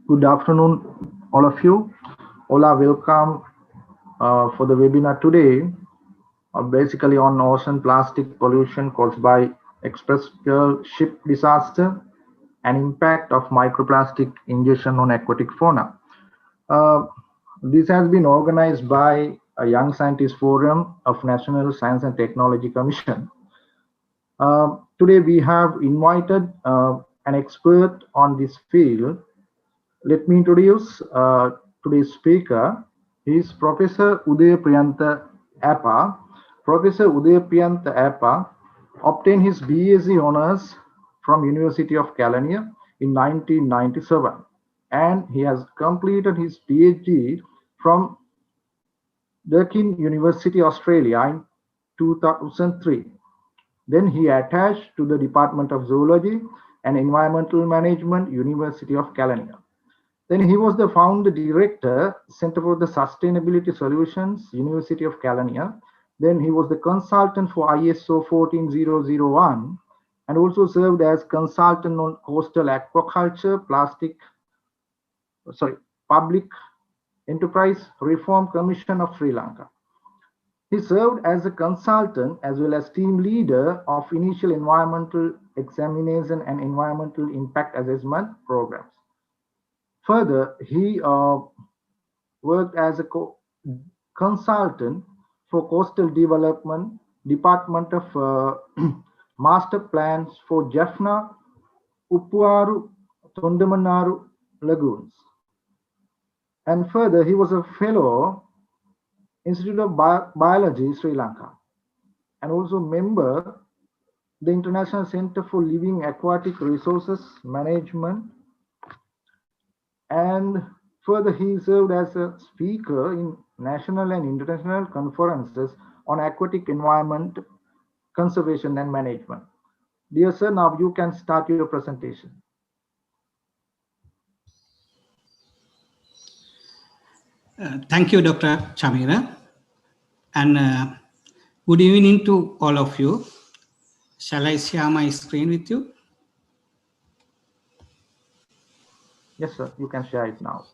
Good afternoon, all of you. Hola, welcome for the webinar today, basically on ocean plastic pollution caused by express ship disaster and impact of microplastic ingestion on aquatic fauna. Uh, this has been organized by a Young Scientist Forum of National Science and Technology Commission. Today we have invited an expert on this field. Let me introduce today's speaker. He is Professor Udaya Priyantha Appa. Professor Udaya Priyantha Appa obtained his BSc honors from University of Kelaniya in 1997, and he has completed his PhD from Deakin University, Australia in 2003. Then he attached to the Department of Zoology and Environmental Management, University of Kelaniya. Then he was the founder director, Center for the Sustainability Solutions, University of Kelaniya. Then he was the consultant for ISO 14001 and also served as consultant on coastal aquaculture, Public Enterprise Reform Commission of Sri Lanka. He served as a consultant as well as team leader of initial environmental examination and environmental impact assessment programs. Further, he worked as a consultant for coastal development, Department of Master Plans for Jaffna, Uppuaru, Tondamanaru lagoons. And further, he was a fellow Institute of Biology, Sri Lanka, and also member the International Center for Living Aquatic Resources Management. And further, he served as a speaker in national and international conferences on aquatic environment, conservation and management. Dear sir, now you can start your presentation. Thank you, Dr. Chamira. And good evening to all of you. Shall I share my screen with you? Yes, sir, you can share it now.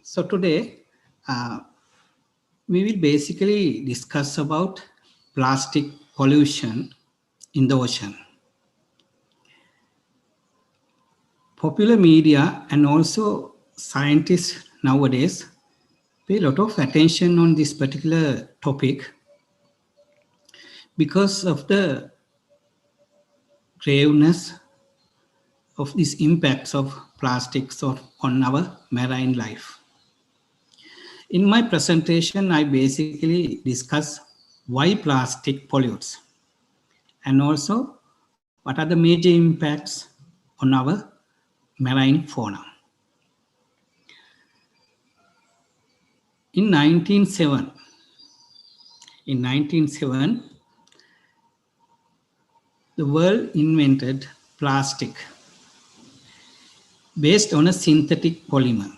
So today, we will basically discuss about plastic pollution in the ocean. Popular media and also scientists nowadays pay a lot of attention on this particular topic because of the graveness of these impacts of plastics on our marine life. In my presentation, I basically discuss why plastic pollutes and also what are the major impacts on our marine fauna. In 1907, the world invented plastic based on a synthetic polymer.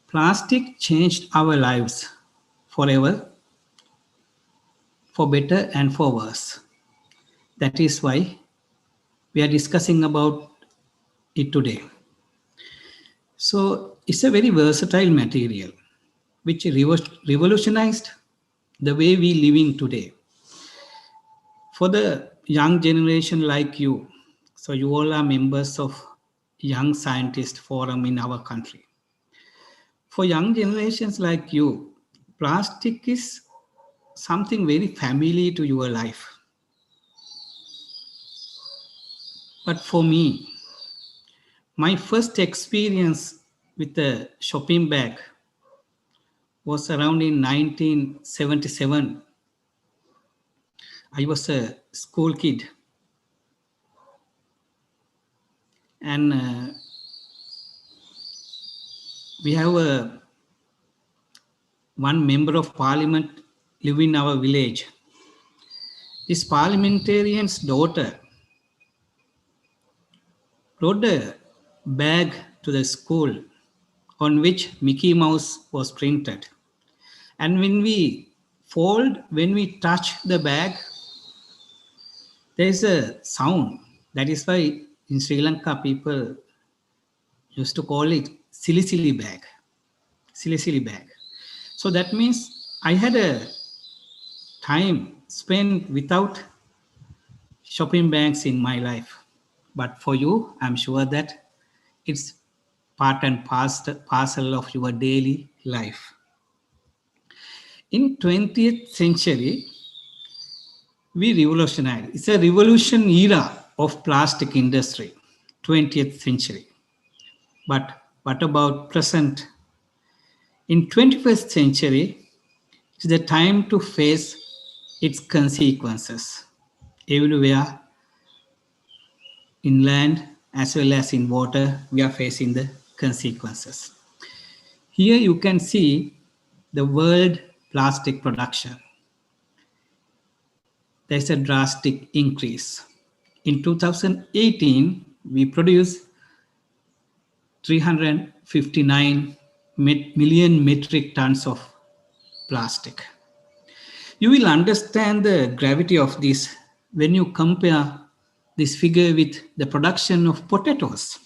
Plastic changed our lives forever, for better and for worse. That is why we are discussing about it today. So it's a very versatile material which revolutionized the way we living today. For the young generation like you, so you all are members of Young Scientist Forum in our country. For young generations like you, plastic is something very familiar to your life. But for me, my first experience with the shopping bag was around in 1977. I was a school kid. And we have one member of parliament live in our village. This parliamentarian's daughter brought a bag to the school on which Mickey Mouse was printed. And when we touch the bag, There is a sound. That is why in Sri Lanka people used to call it silly silly bag. Silly silly bag. So that means I had a time spent without shopping bags in my life. But for you, I'm sure that it's part and parcel of your daily life. In 20th century, we revolutionized. It's a revolution era of plastic industry, 20th century. But what about present? In 21st century, it's the time to face its consequences. Everywhere, in land as well as in water, we are facing the consequences. Here you can see the world plastic production. There's a drastic increase. In 2018, we produced 359 million metric tons of plastic. You will understand the gravity of this when you compare this figure with the production of potatoes.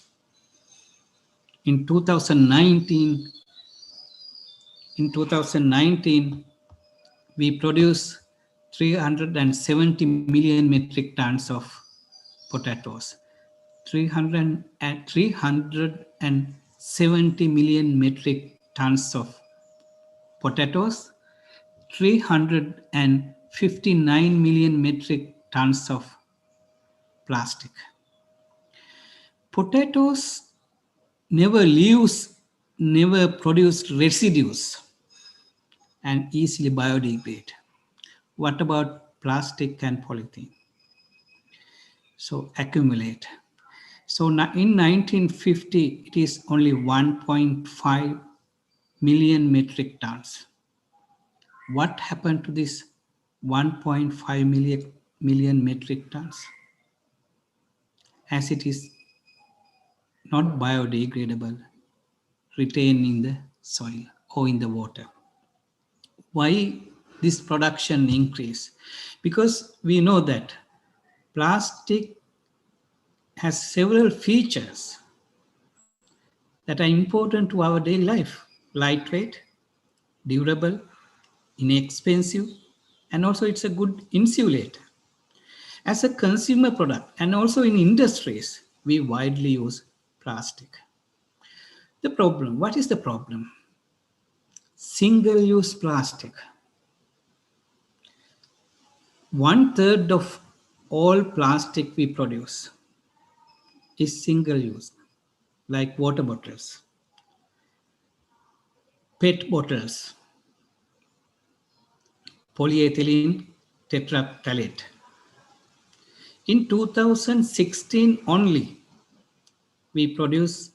In 2019, we produced 370 million metric tons of potatoes. 370 million metric tons of potatoes, 359 million metric tons of plastic. Potatoes never produce residues and easily biodegrade. What about plastic and polythene? So accumulate. So in 1950, it is only 1.5 million metric tons. What happened to this 1.5 million metric tons? As it is not biodegradable, retained in the soil or in the water. Why this production increase? Because we know that plastic has several features that are important to our daily life: lightweight, durable, inexpensive, and also it's a good insulator. As a consumer product and also in industries, we widely use plastic. The problem, what is the problem? Single-use plastic. 1/3 of all plastic we produce is single-use, like water bottles, PET bottles, polyethylene tetraphthalate. In 2016 only, we produced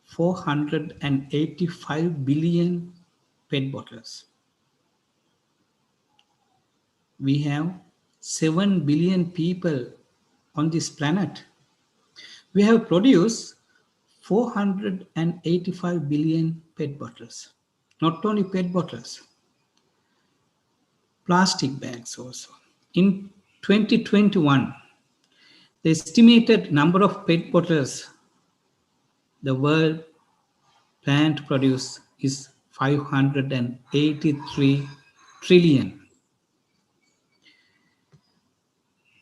485 billion PET bottles. We have 7 billion people on this planet. We have produced 485 billion PET bottles. Not only PET bottles, plastic bags also. In 2021, the estimated number of PET bottles the world planned to produce is 583 trillion.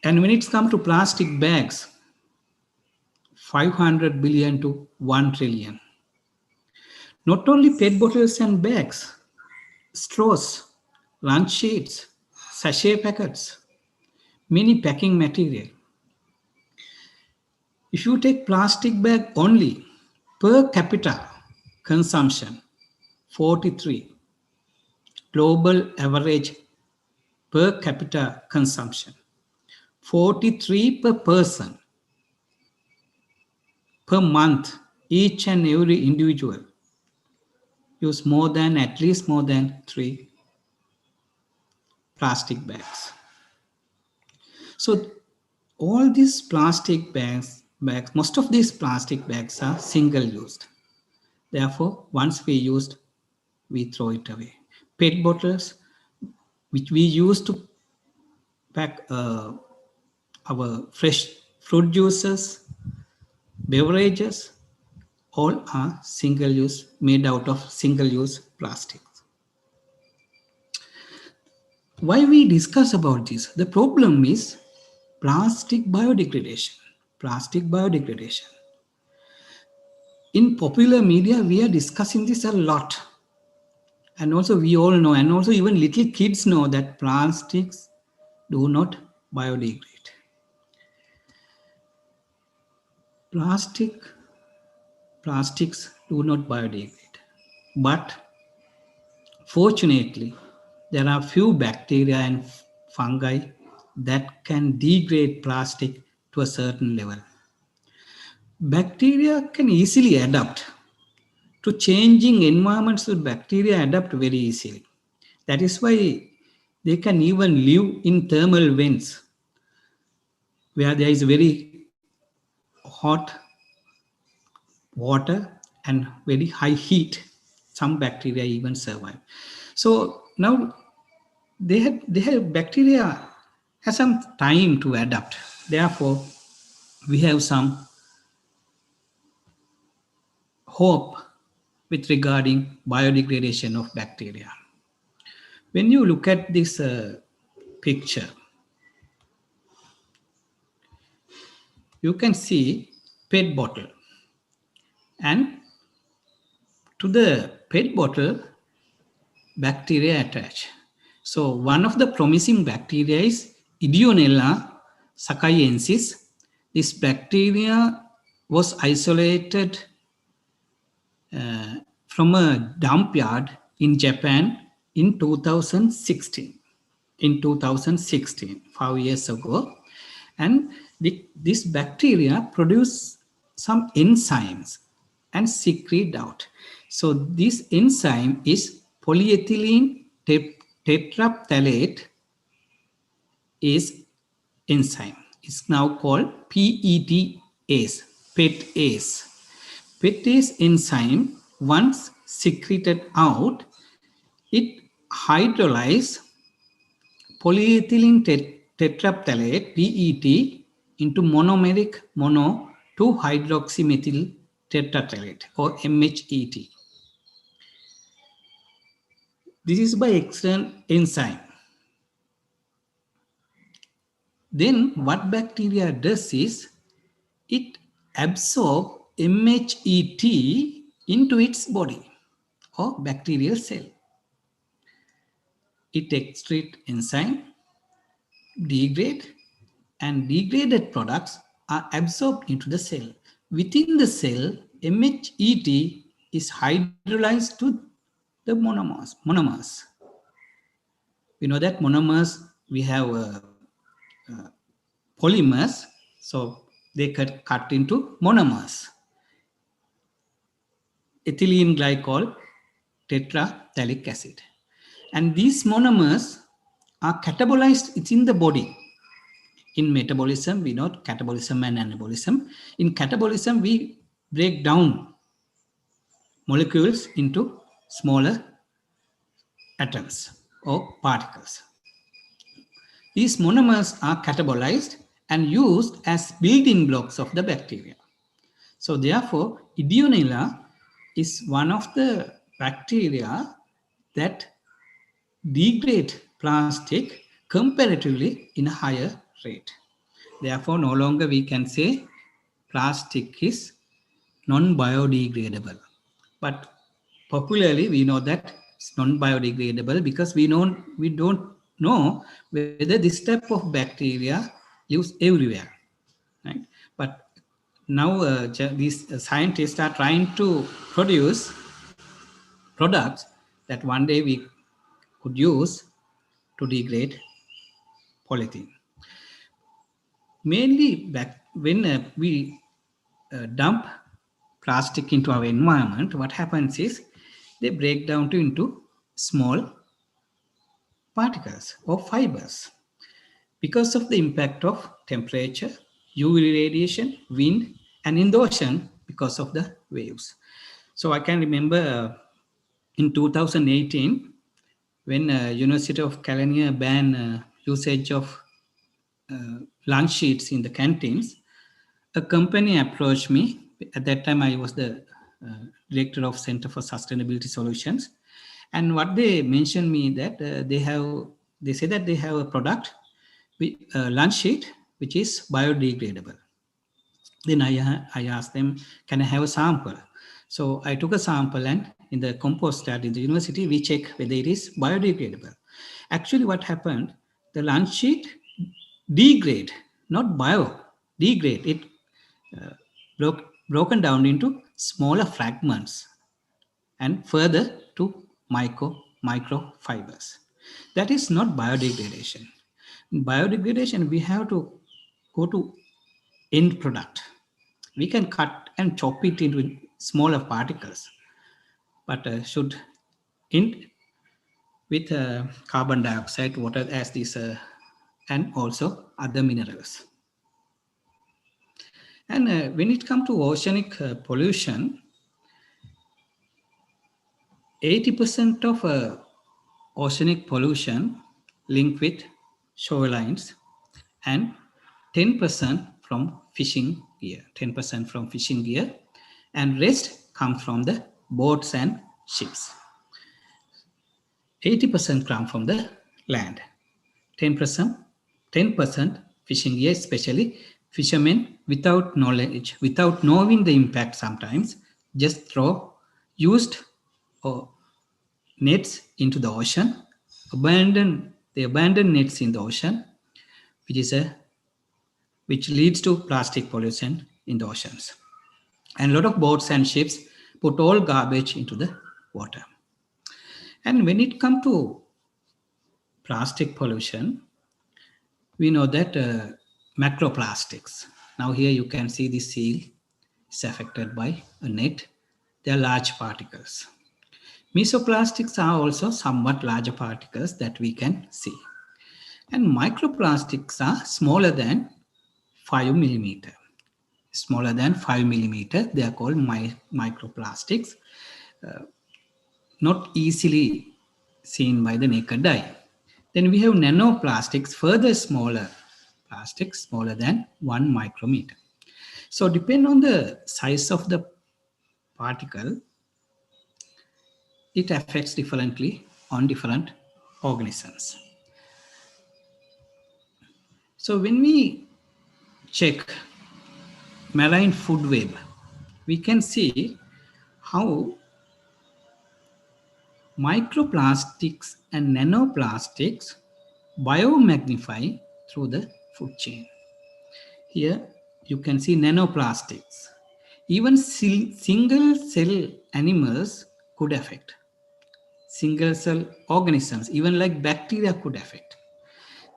And when it's come to plastic bags, 500 billion to 1 trillion. Not only PET bottles and bags, straws, lunch sheets, sachet packets, many packing material. If you take plastic bag only, per capita consumption, 43. Global average per capita consumption, 43 per person. Per month, each and every individual use at least more than 3 plastic bags. So all these plastic bags, most of these plastic bags are single-used. Therefore, once we used, we throw it away. PET bottles, which we use to pack our fresh fruit juices, beverages, all are single use, made out of single use plastics. Why we discuss about this? The problem is plastic biodegradation. Plastic biodegradation. In popular media, we are discussing this a lot. And also we all know, and also even little kids know that plastics do not biodegrade. Plastics do not biodegrade. But fortunately, there are few bacteria and fungi that can degrade plastic to a certain level. Bacteria can easily adapt to changing environments. So bacteria adapt very easily. That is why they can even live in thermal vents where there is very hot water and very high heat. Some bacteria even survive. So now they have bacteria has some time to adapt. Therefore, we have some hope with regarding biodegradation of bacteria. When you look at this picture, you can see PET bottle, and to the PET bottle, bacteria attach. So one of the promising bacteria is Ideonella sakaiensis. This bacteria was isolated from a dump yard in Japan in 2016. In 2016, 5 years ago. And this bacteria produce some enzymes and secrete out. So this enzyme is polyethylene tetraphthalate is enzyme. It's now called PETase, PETase. PETase enzyme, once secreted out, it hydrolyzes polyethylene tetraphthalate PET into monomeric mono 2-hydroxymethyl tetraphthalate or MHET. This is by external enzyme. Then what bacteria does is it absorbs MHET into its body or bacterial cell. It excretes enzyme, degrade, and degraded products are absorbed into the cell. Within the cell, MHET is hydrolyzed to the monomers. We know that monomers, we have polymers, so they get cut into monomers. Ethylene glycol, tetraphthalic acid. And these monomers are catabolized within the body. In metabolism, we know catabolism and anabolism. In catabolism, we break down molecules into smaller atoms or particles. These monomers are catabolized and used as building blocks of the bacteria. So therefore, Ideonella is one of the bacteria that degrade plastic comparatively in a higher rate. Therefore, no longer we can say plastic is non-biodegradable. But popularly, we know that it's non-biodegradable because we don't know whether this type of bacteria lives everywhere, right? But now these scientists are trying to produce products that one day we could use to degrade polythene. Mainly when we dump plastic into our environment, what happens is they break down into small particles or fibers. Because of the impact of temperature, UV radiation, wind, and in the ocean because of the waves. So I can remember in 2018, when University of California banned usage of lunch sheets in the canteens, a company approached me. At that time, I was the director of Center for Sustainability Solutions. And what they mentioned me that they say that they have a product, lunch sheet, which is biodegradable. Then I asked them, can I have a sample? So I took a sample, and in the compost lab in the university, we check whether it is biodegradable. Actually, what happened, the lunch sheet degrade, not bio, degrade. It broken down into smaller fragments and further to microfibers. That is not biodegradation. In biodegradation, we have to go to end product. We can cut and chop it into smaller particles, but should end with carbon dioxide, water as this, and also other minerals. And when it comes to oceanic pollution, 80% of oceanic pollution linked with shorelines, and 10% from fishing gear, 10% from fishing gear, and rest comes from the boats and ships. 80% come from the land, 10% fishing gear, especially fishermen without knowledge, without knowing the impact sometimes, just throw used or nets into the ocean, abandon nets in the ocean, which leads to plastic pollution in the oceans. And a lot of boats and ships put all garbage into the water. And when it comes to plastic pollution, we know that macroplastics. Now here you can see the seal is affected by a net. They are large particles. Mesoplastics are also somewhat larger particles that we can see. And microplastics are smaller than 5 millimeter. Smaller than 5 millimeter, they are called microplastics. Not easily seen by the naked eye. Then we have nanoplastics, further smaller plastics, smaller than 1 micrometer. So depending on the size of the particle, it affects differently on different organisms. So when we check marine food web, we can see how microplastics and nanoplastics biomagnify through the food chain. Here you can see nanoplastics. Even single cell animals could affect. Single cell organisms, even like bacteria, could affect.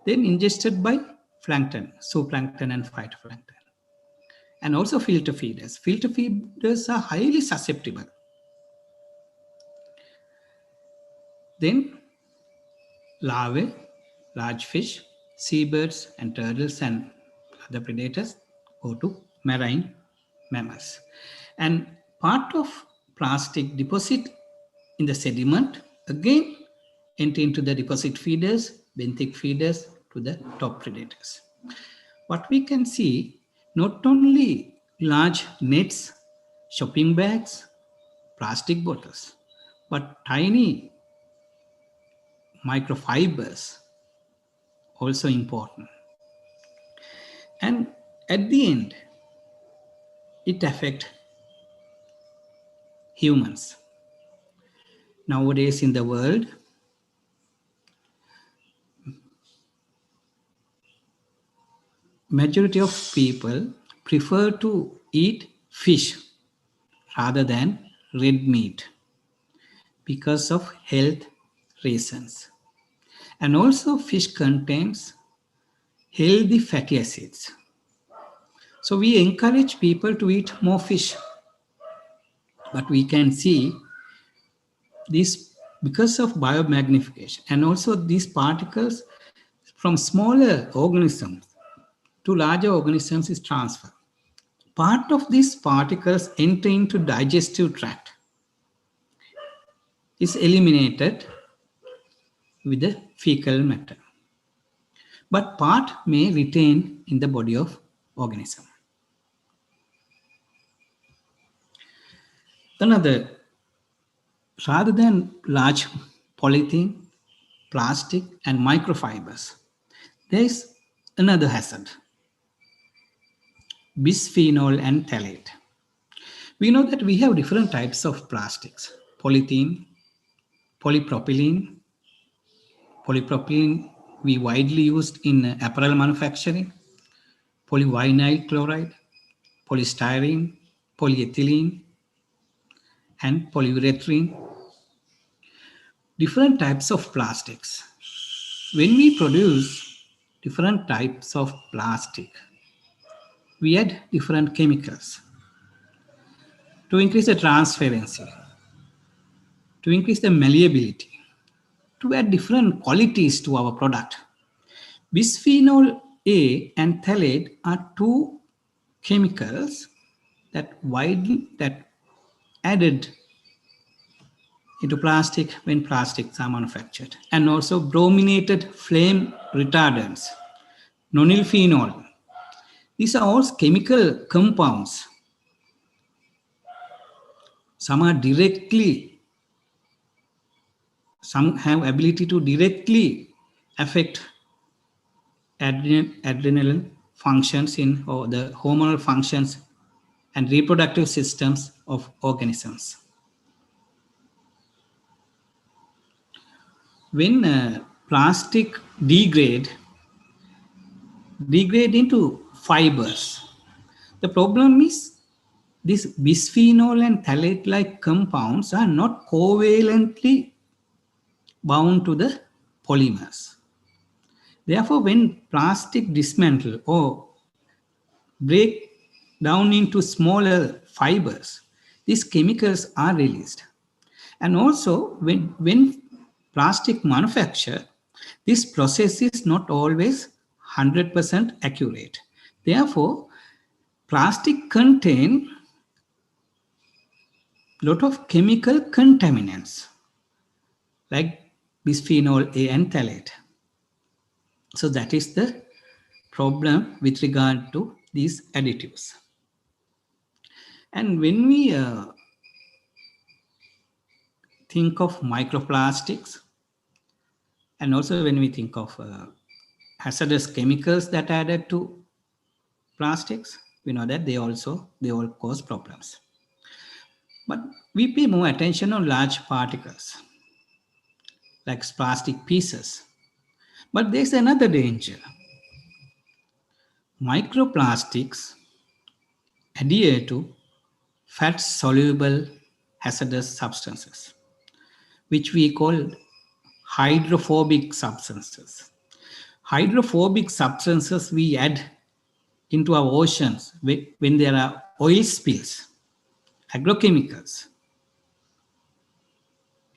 Then ingested by plankton, zooplankton and phytoplankton. And also filter feeders. Filter feeders are highly susceptible. Then larvae, large fish, seabirds and turtles and other predators go to marine mammals. And part of plastic deposit in the sediment again enter into the deposit feeders, benthic feeders to the top predators. What we can see, not only large nets, shopping bags, plastic bottles, but tiny microfibers also important. And at the end, it affects humans. Nowadays in the world, majority of people prefer to eat fish rather than red meat because of health reasons. And also fish contains healthy fatty acids. So we encourage people to eat more fish. But we can see this because of biomagnification, and also these particles from smaller organisms to larger organisms is transferred. Part of these particles enter into digestive tract, is eliminated with the fecal matter. but part may retain in the body of organism. Another, rather than large polythene, plastic, and microfibers, there is another hazard, bisphenol and phthalate. We know that we have different types of plastics: polythene, polypropylene. Polypropylene we widely used in apparel manufacturing, polyvinyl chloride, polystyrene, polyethylene, and polyurethane. Different types of plastics. When we produce different types of plastic, we add different chemicals to increase the transparency, to increase the malleability, to add different qualities to our product. Bisphenol A and phthalate are two chemicals that added into plastic when plastics are manufactured, and also brominated flame retardants, nonylphenol. These are all chemical compounds. Some have ability to directly affect adrenal functions or the hormonal functions and reproductive systems of organisms. When plastic degrade into fibers, the problem is these bisphenol and phthalate-like compounds are not covalently bound to the polymers. Therefore, when plastic dismantle or break down into smaller fibers, these chemicals are released. And also, when plastic manufacture, this process is not always 100% accurate. Therefore, plastic contain a lot of chemical contaminants like bisphenol A and phthalate. So that is the problem with regard to these additives. And when we think of microplastics, and also when we think of hazardous chemicals that are added to plastics, we know that they all cause problems. But we pay more attention on large particles, like plastic pieces. But there's another danger. Microplastics adhere to fat-soluble hazardous substances, which we call hydrophobic substances. Hydrophobic substances we add into our oceans when there are oil spills, agrochemicals,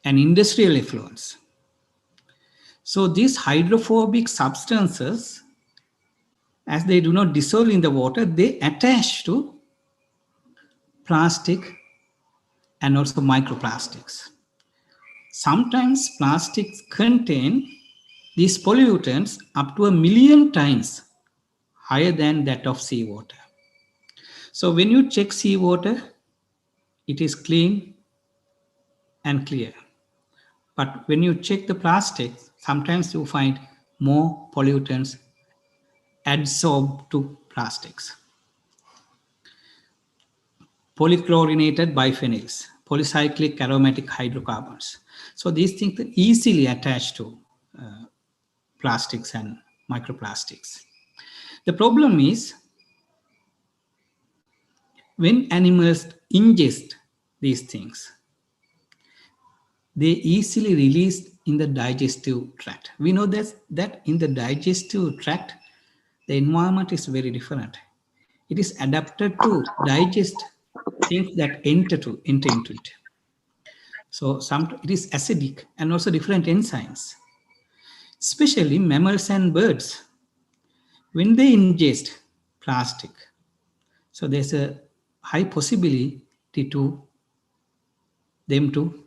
and industrial effluents. So these hydrophobic substances, as they do not dissolve in the water, they attach to plastic and also microplastics. Sometimes plastics contain these pollutants up to 1 million times higher than that of seawater. So when you check seawater, it is clean and clear. But when you check the plastics, sometimes you find more pollutants adsorbed to plastics. Polychlorinated biphenyls, polycyclic aromatic hydrocarbons. So these things are easily attached to plastics and microplastics. The problem is when animals ingest these things, they easily release in the digestive tract. We know that in the digestive tract, the environment is very different. It is adapted to digest things that enter into it. So it is acidic and also different enzymes, especially mammals and birds. When they ingest plastic, so there's a high possibility to them to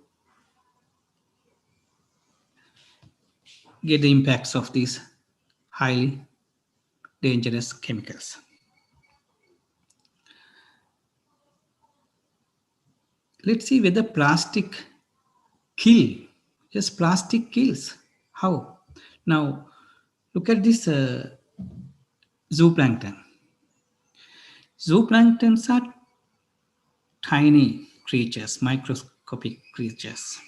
get the impacts of these highly dangerous chemicals. Let's see whether plastic kill. Yes, plastic kills. How? Now, look at this zooplankton. Zooplanktons are tiny creatures, microscopic creatures,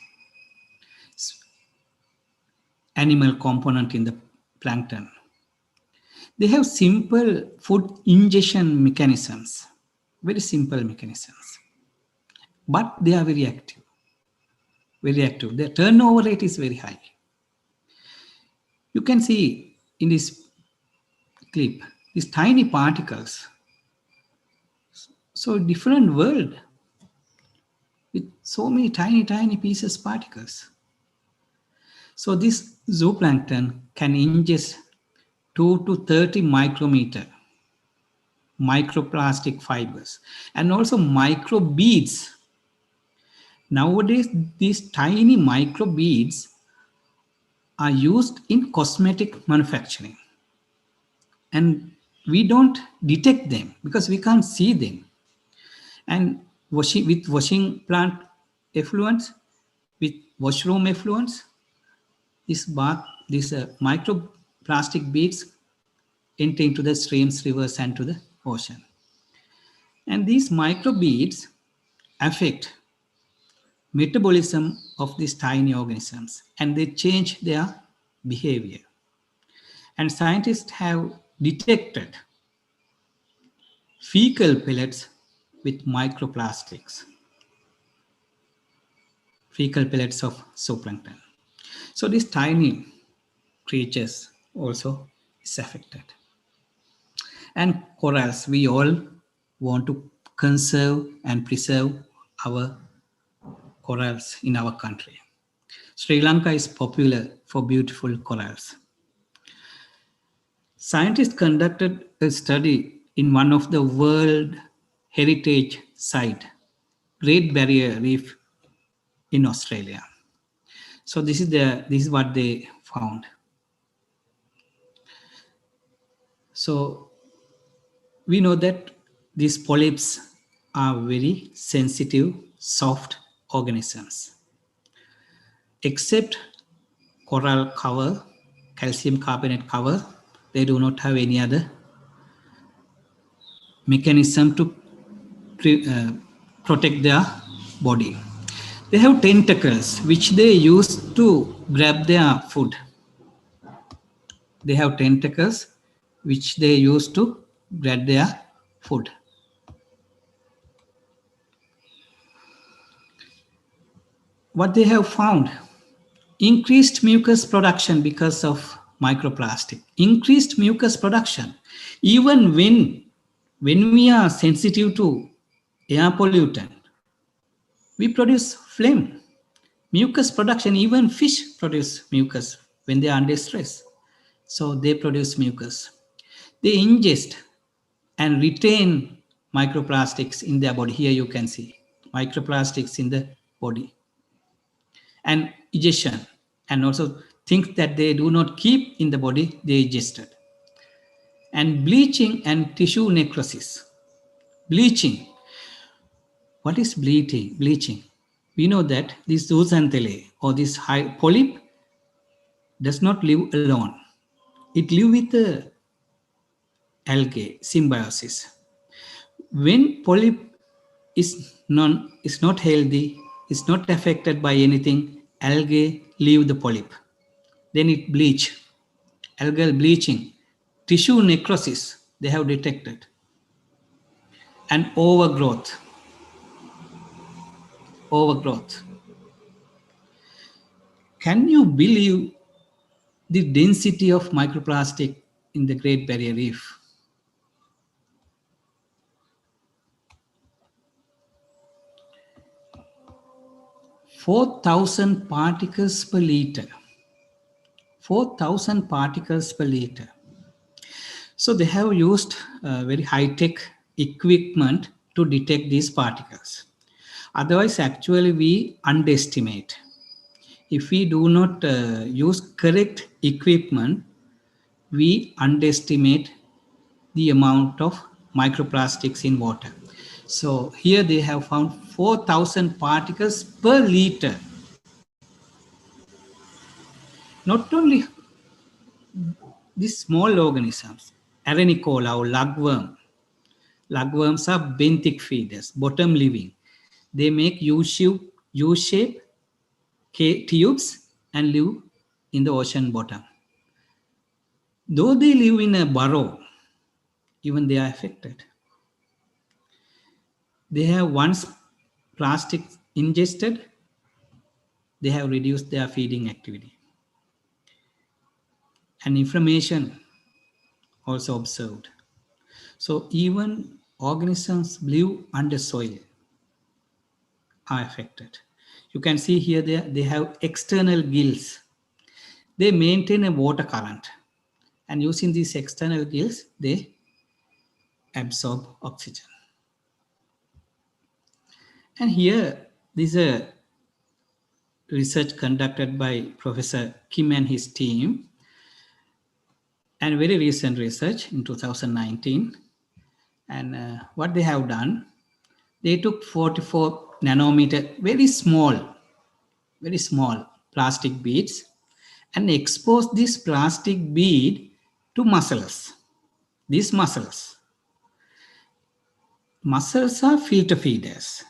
animal component in the plankton. They have simple food ingestion mechanisms, very simple mechanisms, but they are very active, very active. Their turnover rate is very high. You can see in this clip, these tiny particles. So different world with so many tiny pieces particles. So this zooplankton can ingest 2 to 30 micrometer microplastic fibers and also microbeads. Nowadays, these tiny microbeads are used in cosmetic manufacturing. And we don't detect them because we can't see them. And with washing plant effluents, with washroom effluents, these microplastic beads enter into the streams, rivers, and to the ocean. And these microbeads affect metabolism of these tiny organisms and they change their behavior. And scientists have detected fecal pellets with microplastics, fecal pellets of zooplankton. So these tiny creatures also is affected. And corals, we all want to conserve and preserve our corals in our country. Sri Lanka is popular for beautiful corals. Scientists conducted a study in one of the World Heritage Site, Great Barrier Reef in Australia. So this is what they found. So we know that these polyps are very sensitive, soft organisms. Except coral cover, calcium carbonate cover, they do not have any other mechanism to protect their body. They have tentacles which they use to grab their food. They have tentacles which they use to grab their food. What they have found, increased mucus production because of microplastic, increased mucus production. Even when we are sensitive to air pollutant, we produce phlegm. Mucus production, even fish produce mucus when they are under stress. So they produce mucus. They ingest and retain microplastics in their body. Here you can see microplastics in the body. And egestion, and also things that they do not keep in the body, they ingested. And bleaching and tissue necrosis. Bleaching. What is bleaching? Bleaching. We know that this zooxanthellae or this high polyp does not live alone. It lives with the algae, symbiosis. When polyp is not healthy, is not affected by anything, algae leave the polyp. Then it bleach. Algal bleaching, tissue necrosis, they have detected. And overgrowth. Overgrowth. Can you believe the density of microplastic in the Great Barrier Reef? (4,000 particles per liter. 4,000 particles per liter. So they have used very high-tech equipment to detect these particles. Otherwise, actually, we underestimate. If we do not use correct equipment, we underestimate the amount of microplastics in water. So here they have found 4,000 particles per liter. Not only these small organisms, Arenicola or lugworm. Lugworms are benthic feeders, bottom living. They make U-shape tubes and live in the ocean bottom. Though they live in a burrow, even they are affected. They have once plastic ingested, they have reduced their feeding activity. And inflammation also observed. So even organisms live under soil are affected. You can see here they have external gills. They maintain a water current. And using these external gills, they absorb oxygen. And here, this is a research conducted by Professor Kim and his team, and very recent research in 2019. And what they have done, they took 44 nanometer, very small plastic beads and exposed this plastic bead to mussels. These mussels are filter feeders.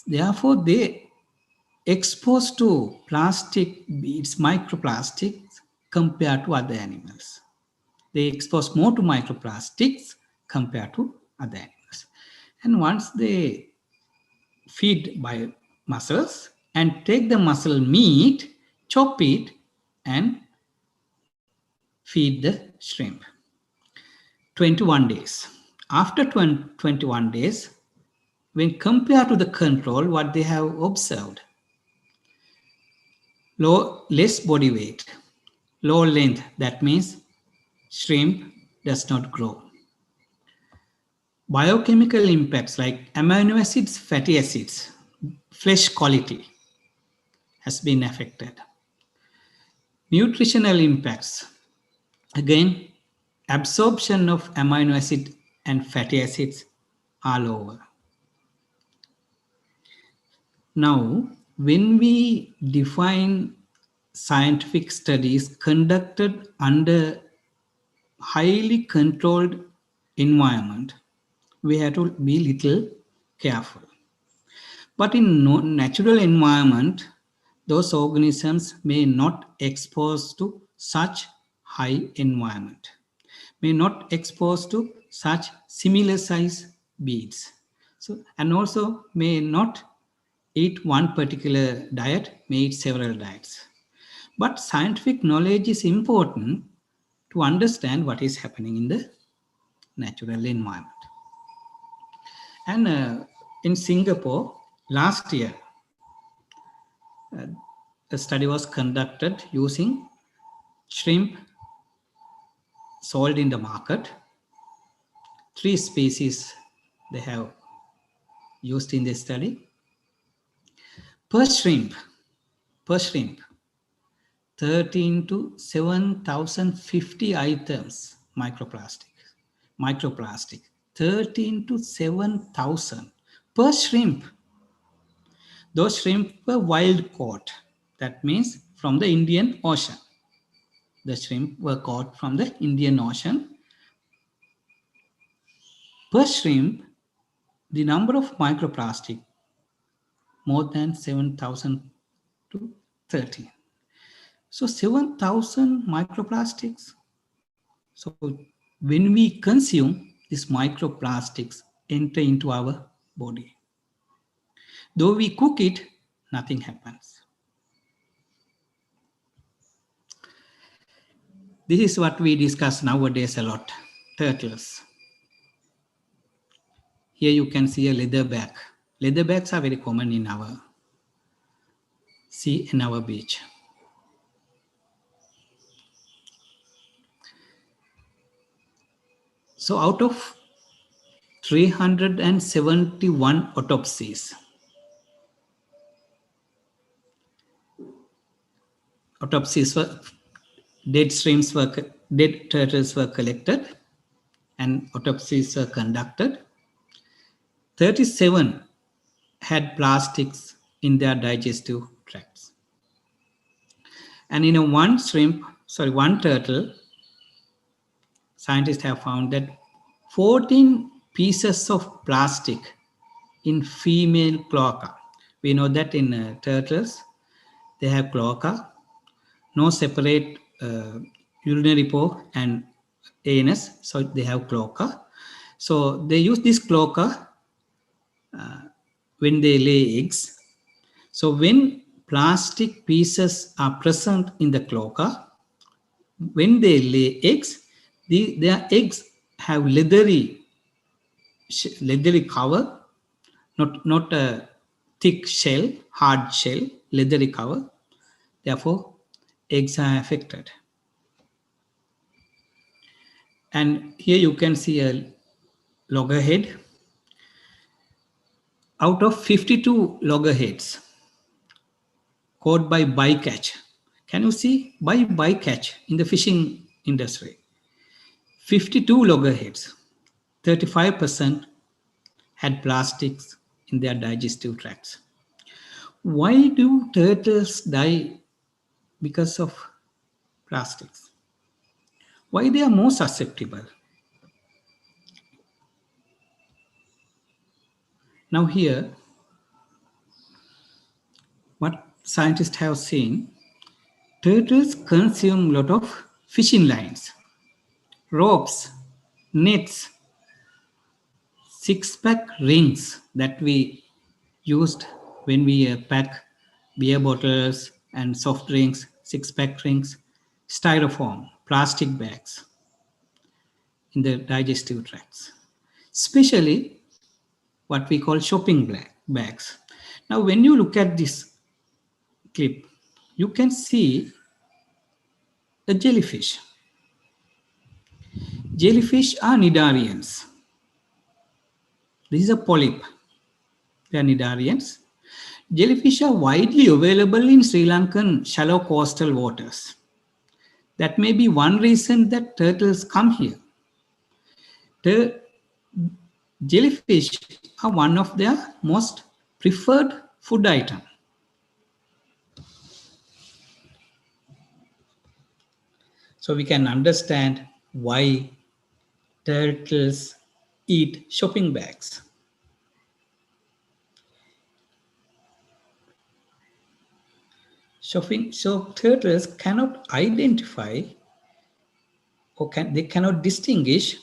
Therefore, they exposed to plastic beads, microplastics, compared to other animals. They expose more to microplastics compared to other animals. And once they feed by mussels and take the mussel meat, chop it, and feed the shrimp. 21 days. After 21 days, when compared to the control, what they have observed, less body weight, low length, that means shrimp does not grow. Biochemical impacts like amino acids, fatty acids, flesh quality has been affected. Nutritional impacts, again, absorption of amino acid and fatty acids are lower. Now, when we define scientific studies conducted under highly controlled environment, we have to be little careful. But in natural environment, those organisms may not expose to such high environment, may not expose to such similar size beads. So, and also may not eat one particular diet, may eat several diets. But scientific knowledge is important to understand what is happening in the natural environment. And in Singapore, last year, a study was conducted using shrimp sold in the market. 3 species they have used in this study. Per shrimp, 13 to 7,050 items microplastic, 13 to 7,000 per shrimp. Those shrimp were wild caught. That means from the Indian Ocean. The shrimp were caught from the Indian Ocean. Per shrimp, the number of microplastic more than 7,000 to 13. So 7,000 microplastics. So when we consume, these microplastics enter into our body. Though we cook it, nothing happens. This is what we discuss nowadays a lot, turtles. Here you can see a leatherback. Leatherbacks are very common in our sea, in our beach. So out of 371 autopsies were, dead shrimps were dead turtles were collected and autopsies were conducted. 37 had plastics in their digestive tracts. And in one turtle, scientists have found that 14 pieces of plastic in female cloaca. We know that in turtles, they have cloaca, no separate urinary pore and anus, so they have cloaca. So they use this cloaca when they lay eggs. So when plastic pieces are present in the cloaca, when they lay eggs, their eggs have leathery cover, not a thick shell, hard shell, leathery cover. Therefore, eggs are affected. And here you can see a loggerhead. Out of 52 loggerheads caught by bycatch, can you see by bycatch in the fishing industry? 52 loggerheads, 35% had plastics in their digestive tracts. Why do turtles die because of plastics? Why they are more susceptible? Now here, what scientists have seen, turtles consume a lot of fishing lines, ropes, nets, six-pack rings that we used when we pack beer bottles and soft drinks, six-pack rings, styrofoam, plastic bags in the digestive tracts, especially what we call shopping bags. Now, when you look at this clip, you can see a jellyfish. Jellyfish are cnidarians. This is a polyp. They are cnidarians. Jellyfish are widely available in Sri Lankan shallow coastal waters. That may be one reason that turtles come here. Jellyfish are one of their most preferred food item. So we can understand why turtles eat shopping bags. So turtles cannot identify or they cannot distinguish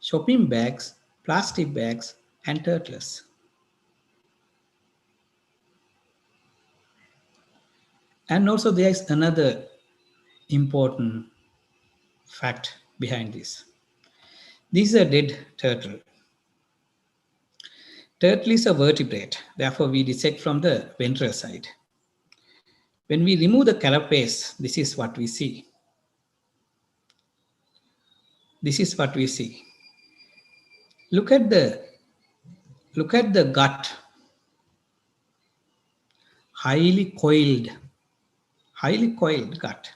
shopping bags, plastic bags, and turtles. And also there is another important fact behind this. This is a dead turtle. Turtle is a vertebrate, therefore we dissect from the ventral side. When we remove the carapace, this is what we see. This is what we see. Look at the gut. Highly coiled gut.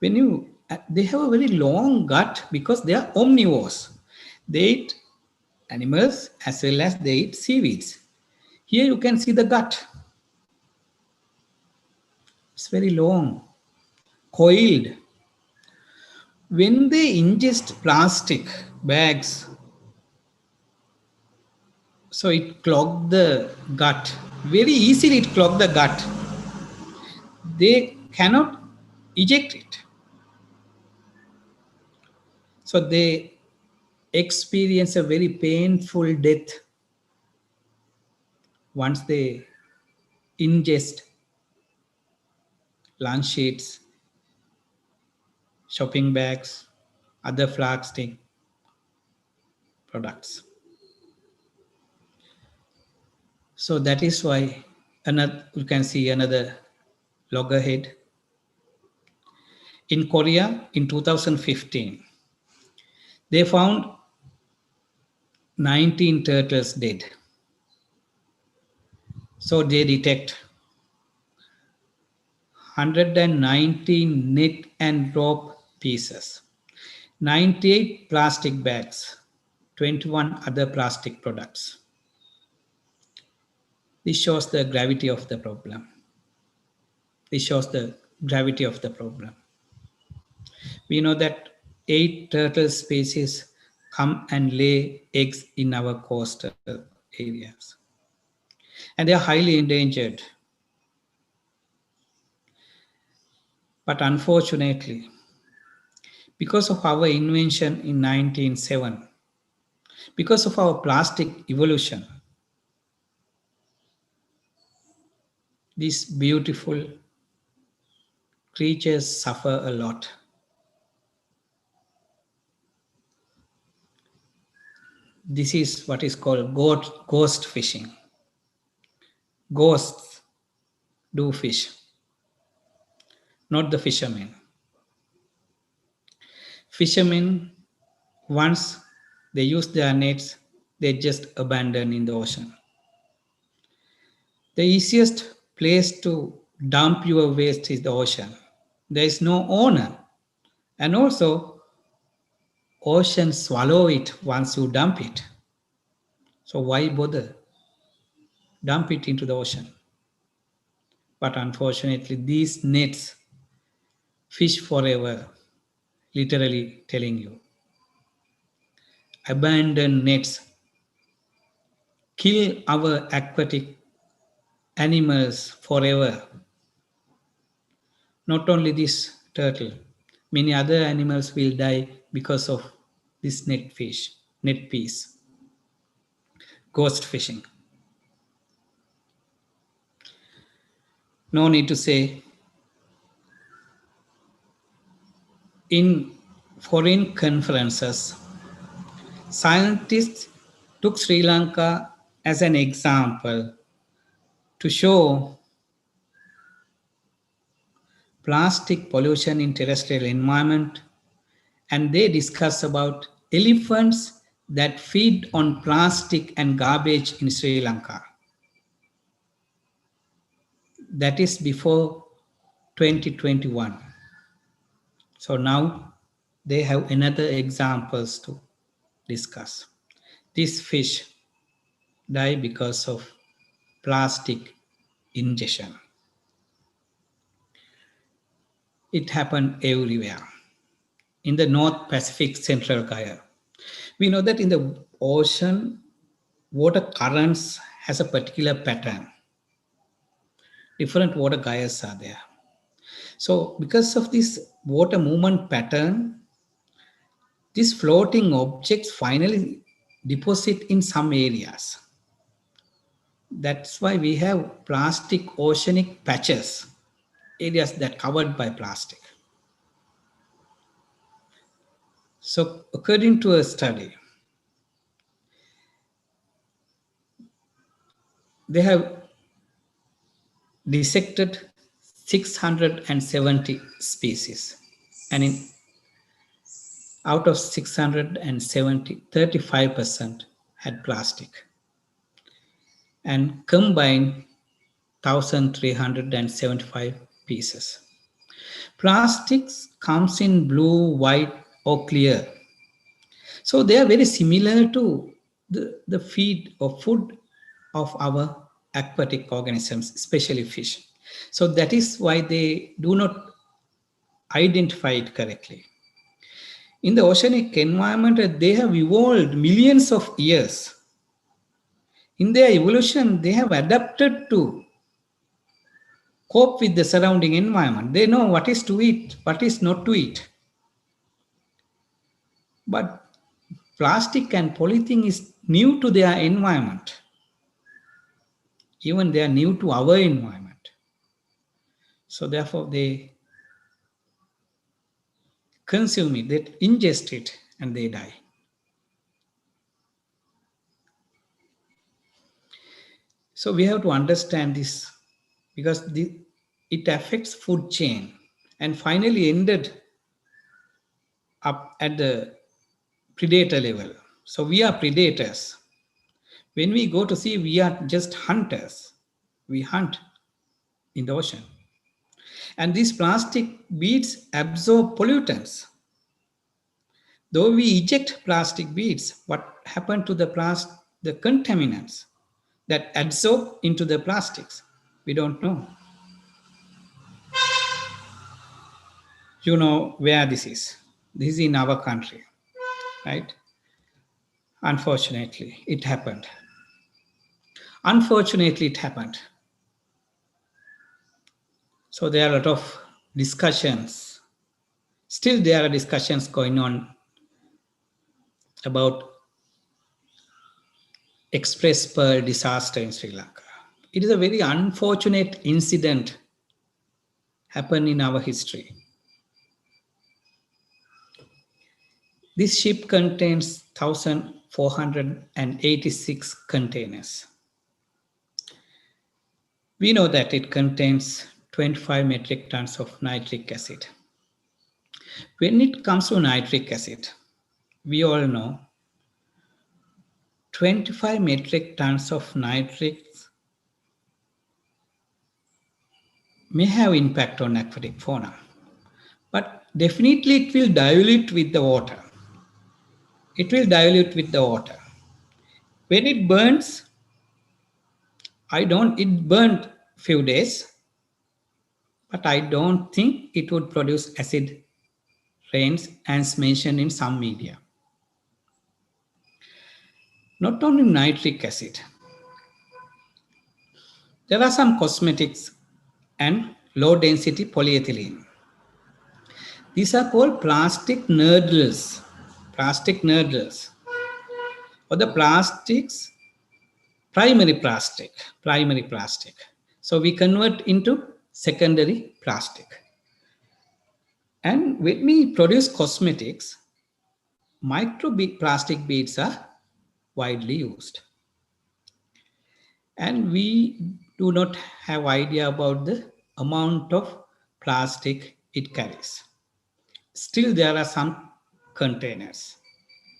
They have a very long gut because they are omnivores. They eat animals as well as they eat seaweeds. Here you can see the gut. It's very long, coiled. When they ingest plastic bags, so it clogged the gut. Very easily it clogged the gut. They cannot eject it. So they experience a very painful death once they ingest lunch sheets, shopping bags, other plastic products. So that is why you can see another loggerhead. In Korea in 2015, they found 19 turtles dead. So they detect 119 net and rope pieces, 98 plastic bags, 21 other plastic products. This shows the gravity of the problem. This shows the gravity of the problem. We know that 8 turtle species come and lay eggs in our coastal areas. And they are highly endangered. But unfortunately, because of our invention in 1907, because of our plastic evolution, these beautiful creatures suffer a lot. This is what is called ghost fishing. Ghosts do fish, not the fishermen. Fishermen, once they use their nets, they just abandon in the ocean. The easiest place to dump your waste is the ocean. There is no owner. And also, ocean swallow it once you dump it. So why bother? Dump it into the ocean. But unfortunately, these nets fish forever, literally telling you. Abandoned nets kill our aquatic animals forever. Not only this turtle, many other animals will die because of this net piece, ghost fishing. No need to say, in foreign conferences, scientists took Sri Lanka as an example to show plastic pollution in terrestrial environment, and they discuss about elephants that feed on plastic and garbage in Sri Lanka. That is before 2021. So now they have another examples to discuss. This fish die because of plastic ingestion. It happened everywhere. In the North Pacific Central Gyre, we know that in the ocean, water currents has a particular pattern. Different water gyres are there. So because of this water movement pattern, these floating objects finally deposit in some areas. That's why we have plastic oceanic patches, areas that are covered by plastic. So according to a study, they have dissected 670 species, and out of 670, 35% had plastic, and combined 1,375 pieces. Plastics comes in blue, white, or clear. So they are very similar to the feed or food of our aquatic organisms, especially fish. So that is why they do not identify it correctly. In the oceanic environment, they have evolved millions of years. In their evolution, they have adapted to cope with the surrounding environment. They know what is to eat, what is not to eat. But plastic and polythene is new to their environment. Even they are new to our environment. So therefore they consume it, they ingest it, and they die. So we have to understand this, because it affects food chain and finally ended up at the predator level. So we are predators. When we go to sea, we are just hunters. We hunt in the ocean. And these plastic beads absorb pollutants. Though we eject plastic beads, what happened to the contaminants that absorb into the plastics? We don't know. You know where this is. This is in our country, right? Unfortunately, it happened. Unfortunately, it happened. So there are a lot of discussions. Still, there are discussions going on about Express Pearl disaster in Sri Lanka. It is a very unfortunate incident happened in our history. This ship contains 1,486 containers. We know that it contains 25 metric tons of nitric acid. When it comes to nitric acid, we all know 25 metric tons of nitrates may have impact on aquatic fauna, but definitely it will dilute with the water. It will dilute with the water. When it burns, it burned few days, but I don't think it would produce acid rains as mentioned in some media. Not only nitric acid, there are some cosmetics and low density polyethylene. These are called plastic nurdles, or the plastics, primary plastic. So we convert into secondary plastic. And when we produce cosmetics, plastic beads are widely used. And we do not have idea about the amount of plastic it carries. Still, there are some containers.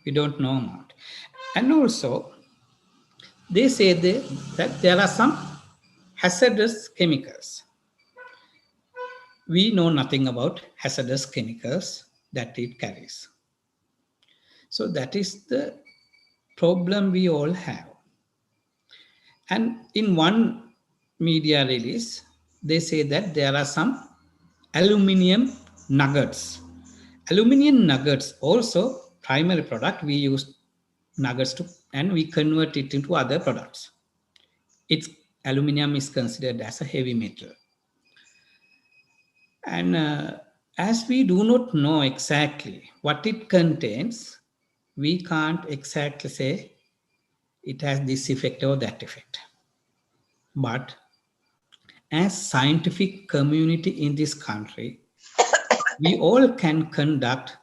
We don't know amount. And also, they say that there are some hazardous chemicals. We know nothing about hazardous chemicals that it carries. So that is the problem we all have. And in one media release, they say that there are some aluminum nuggets. Aluminum nuggets also primary product. We use nuggets and we convert it into other products. Aluminum is considered as a heavy metal. And as we do not know exactly what it contains, we can't exactly say it has this effect or that effect. But as scientific community in this country, we all can conduct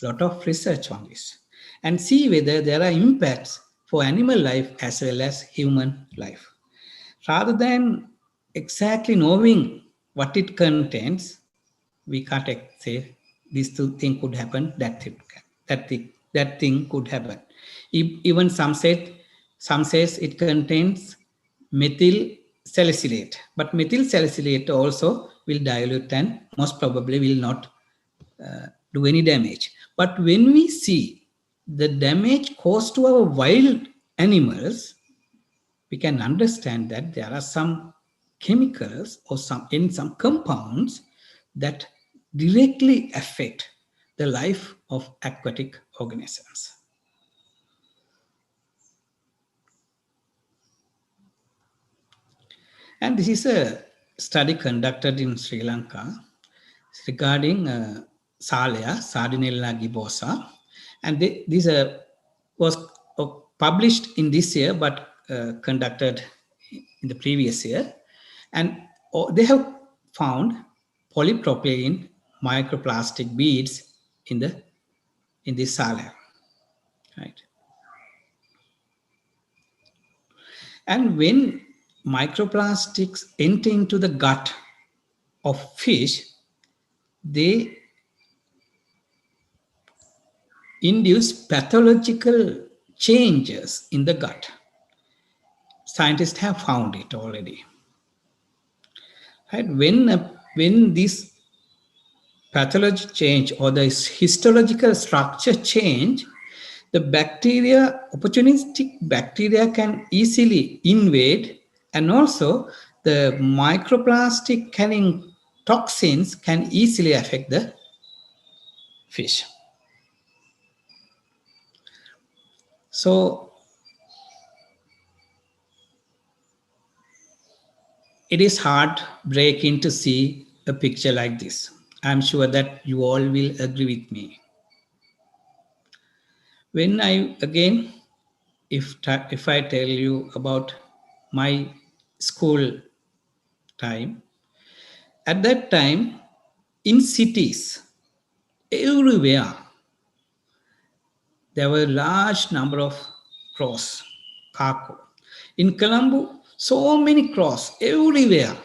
a lot of research on this and see whether there are impacts for animal life as well as human life. Rather than exactly knowing what it contains, we can't say this thing could happen, that thing could happen. Even some says it contains methyl salicylate, but methyl salicylate also will dilute and most probably will not do any damage. But when we see the damage caused to our wild animals, we can understand that there are some chemicals or some compounds that directly affect the life of aquatic organisms. And this is a study conducted in Sri Lanka regarding Salea, Sardinella gibosa. And this was published in this year, but conducted in the previous year. And they have found polypropylene microplastic beads in this Salea, right? And when microplastics enter into the gut of fish, they induce pathological changes in the gut. Scientists have found it already. Right? When a when this pathology change or the histological structure change, the bacteria, opportunistic bacteria can easily invade, and also the microplastic carrying toxins can easily affect the fish. So it is heartbreaking to see a picture like this. I'm sure that you all will agree with me. When I again, if I tell you about my school time, at that time in cities, everywhere there were a large number of crows, kako. In Colombo, so many crows everywhere.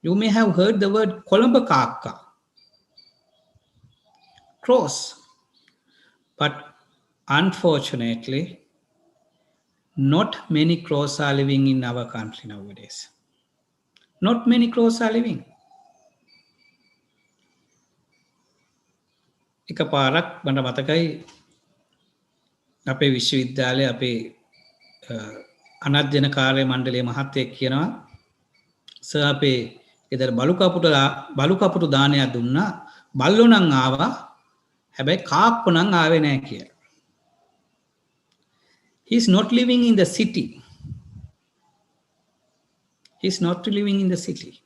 You may have heard the word Colombo kaka, crows. But unfortunately, not many crows are living in our country nowadays. Not many crows are living. එක පාරක් මට මතකයි අපේ විශ්වවිද්‍යාලය අපේ අනධ්‍යන කාර්ය මණ්ඩලයේ මහත්තයෙක් කියනවා sir අපේ ගෙදර බලු කපුටු දානයක් දුන්නා බල්ලෝ නම් ආවා හැබැයි කාක්කෝ නම් ආවේ නැහැ කියලා. He is not living in the city. He is not living in the city.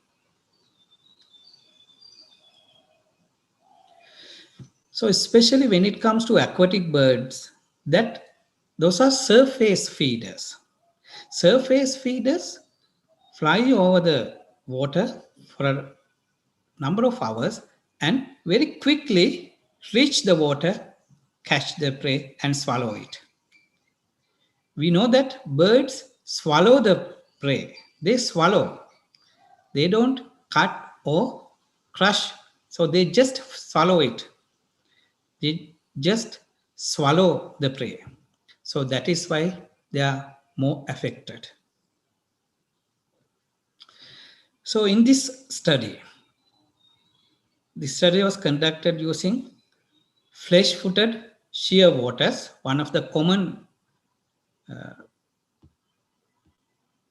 So especially when it comes to aquatic birds, those are surface feeders. Surface feeders fly over the water for a number of hours and very quickly reach the water, catch the prey and swallow it. We know that birds swallow the prey. They swallow. They don't cut or crush. So they just swallow it. They just swallow the prey. So that is why they are more affected. So in this study was conducted using flesh-footed shearwaters, one of the common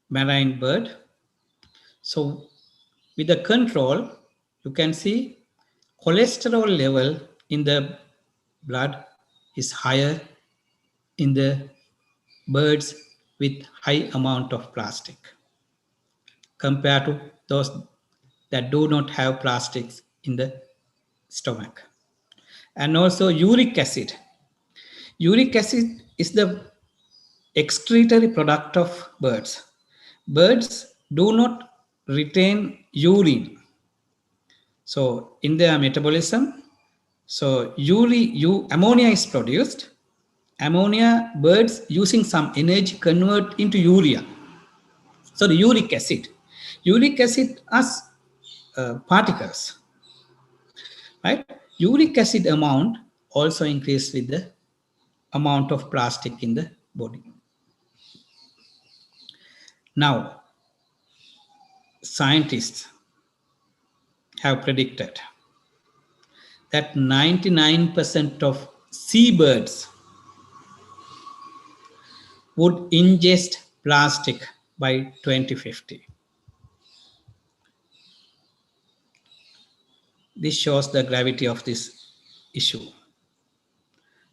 marine bird. So with the control, you can see cholesterol level in the blood is higher in the birds with high amount of plastic compared to those that do not have plastics in the stomach. And also uric acid. Uric acid is the excretory product of birds. Birds do not retain urine. So in their metabolism, so ammonia is produced. Ammonia, birds using some energy convert into urea. So the uric acid as particles, right? Uric acid amount also increase with the amount of plastic in the body. Now, scientists have predicted that 99% of seabirds would ingest plastic by 2050. This shows the gravity of this issue.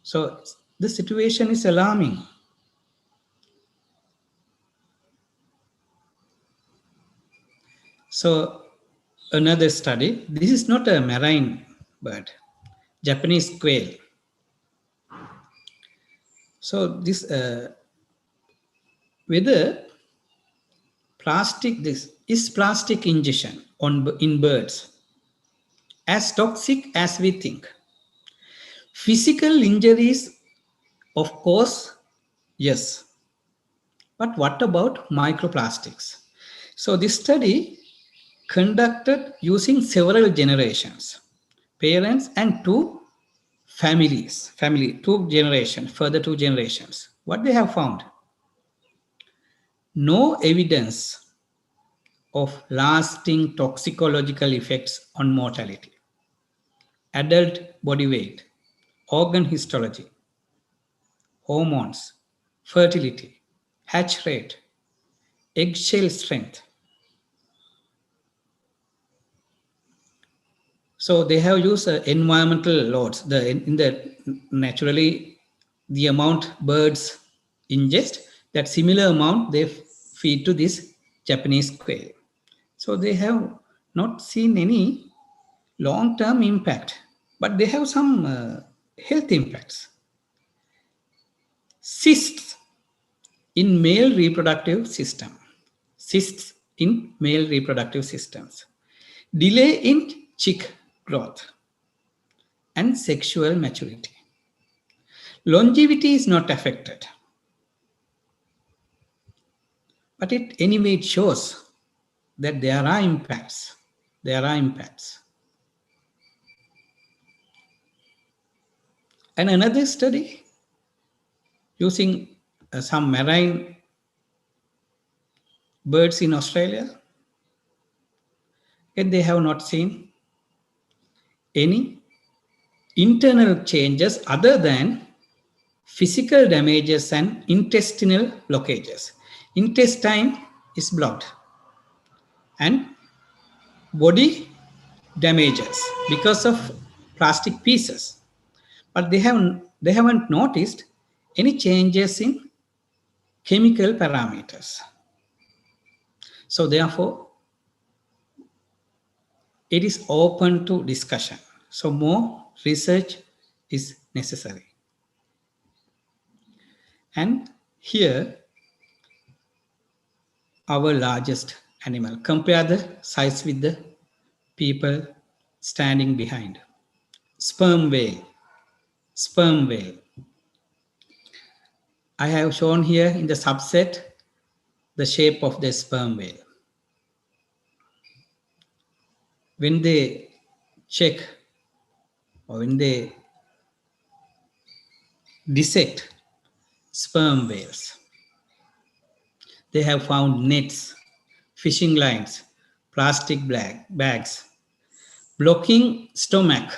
So the situation is alarming. So another study, this is not a marine bird, Japanese quail. So this whether plastic ingestion in birds as toxic as we think. Physical injuries, of course, yes. But what about microplastics? So this study conducted using several generations, parents and two further two generations. What they have found? No evidence of lasting toxicological effects on mortality. Adult body weight, organ histology, hormones, fertility, hatch rate, eggshell strength. So they have used environmental loads. Naturally, the amount birds ingest, that similar amount they feed to this Japanese quail. So they have not seen any long-term impact, but they have some health impacts. Cysts in male reproductive system. Cysts in male reproductive systems. Delay in chick growth and sexual maturity. Longevity is not affected. But anyway, it shows that there are impacts. There are impacts. And another study using some marine birds in Australia, and they have not seen any internal changes other than physical damages and intestinal blockages. Intestine is blocked and body damages because of plastic pieces. But they haven't noticed any changes in chemical parameters. So therefore, it is open to discussion. So more research is necessary. And here, our largest animal. Compare the size with the people standing behind. Sperm whale. Sperm whale. I have shown here in the subset the shape of the sperm whale. When they check or when they dissect sperm whales, they have found nets, fishing lines, plastic bags, blocking stomach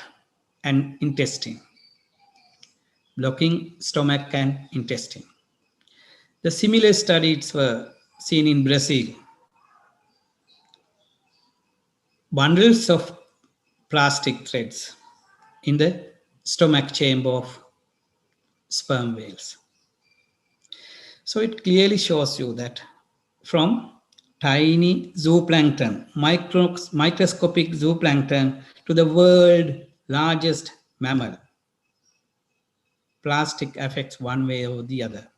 and intestine. Blocking stomach and intestine. The similar studies were seen in Brazil. Bundles of plastic threads in the stomach chamber of sperm whales. So it clearly shows you that from tiny zooplankton, microscopic zooplankton, to the world's largest mammal, plastic affects one way or the other.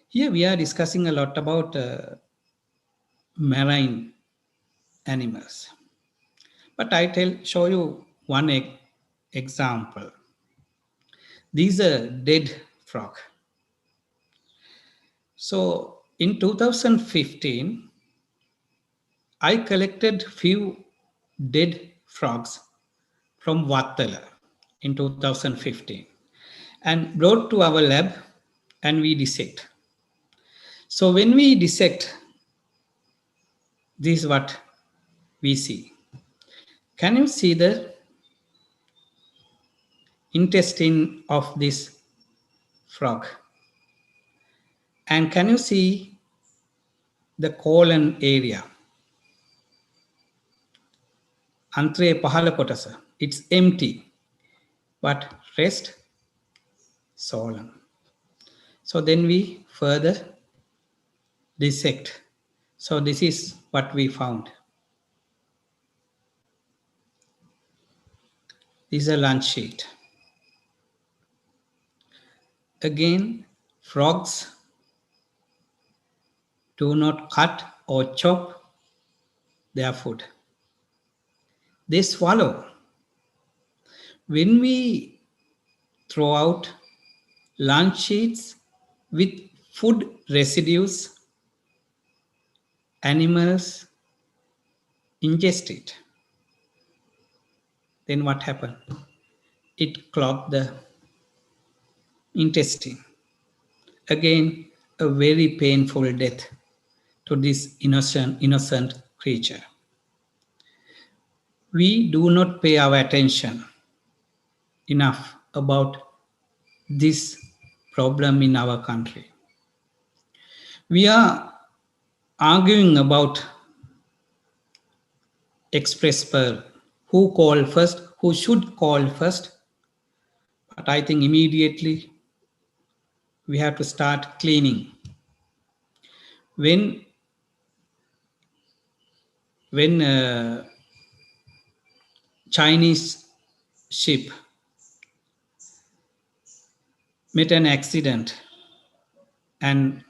Here we are discussing a lot about marine animals. But show you one example. These are dead frog. So in 2015, I collected few dead frogs from Vattala in 2015 and brought to our lab and we dissect. So when we dissect, this is what we see. Can you see the intestine of this frog? And can you see the colon area? Antre pahala kotasa. It's empty, but rest swollen. So then we further dissect. So this is what we found. This is a lunch sheet. Again, frogs do not cut or chop their food. They swallow. When we throw out lunch sheets with food residues, animals ingest it. Then what happened? It clogged the intestine. Again, a very painful death to this innocent creature. We do not pay our attention enough about this problem in our country. We are arguing about express pearl, who call first, who should call first. But I think immediately we have to start cleaning. When Chinese ship met an accident and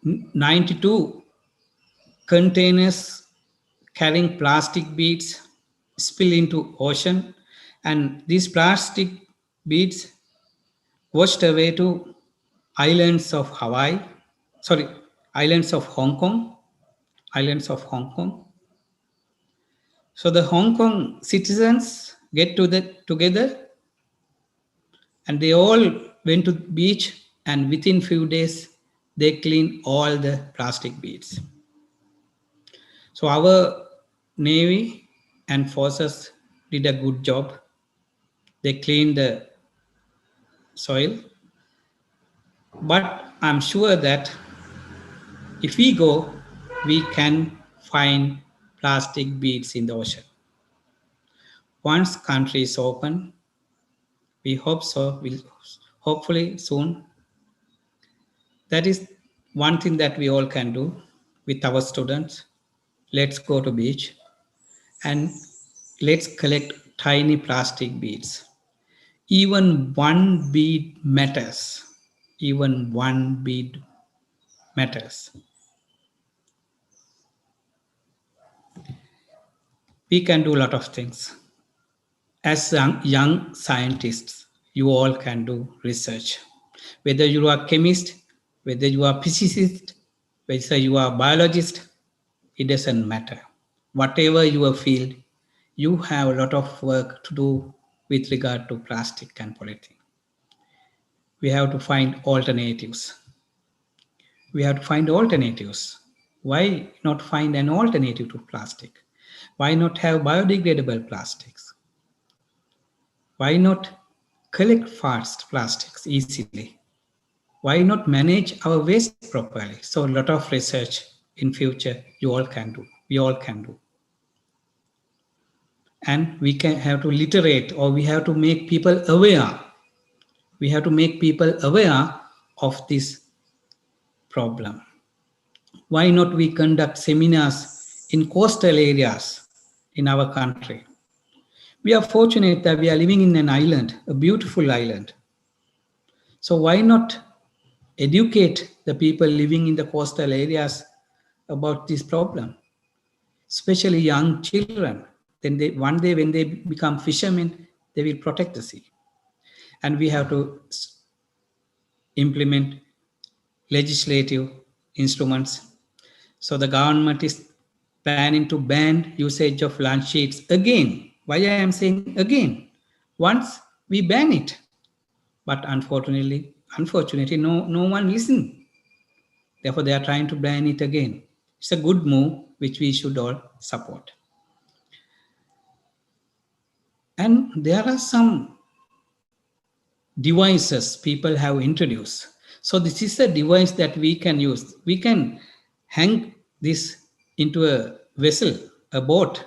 92 containers carrying plastic beads spill into ocean, and these plastic beads washed away to islands of Hong Kong. So the Hong Kong citizens get together and they all went to the beach, and within few days they cleaned all the plastic beads. So our Navy and forces did a good job. They cleaned the soil. But I'm sure that if we go, we can find plastic beads in the ocean. Once country is open, we hope so, hopefully soon. That is one thing that we all can do with our students. Let's go to beach and let's collect tiny plastic beads. Even one bead matters. Even one bead matters. We can do a lot of things. As young scientists, you all can do research. Whether you are a chemist, whether you are a physicist, whether you are a biologist, it doesn't matter. Whatever your field, you have a lot of work to do with regard to plastic and polythene. We have to find alternatives. Why not find an alternative to plastic? Why not have biodegradable plastics? Why not collect fast plastics easily? Why not manage our waste properly? So a lot of research in future we all can do. And we can have to literate, or we have to make people aware. We have to make people aware of this problem. Why not we conduct seminars in coastal areas in our country? We are fortunate that we are living in an island, a beautiful island. So why not educate the people living in the coastal areas about this problem, especially young children? Then one day when they become fishermen, they will protect the sea. And we have to implement legislative instruments. So the government is planning to ban usage of lunch sheets again. Why I am saying again? Once we ban it, but unfortunately, no one listens. Therefore, they are trying to ban it again. It's a good move, which we should all support. And there are some devices people have introduced. So this is a device that we can use. We can hang this into a vessel, a boat.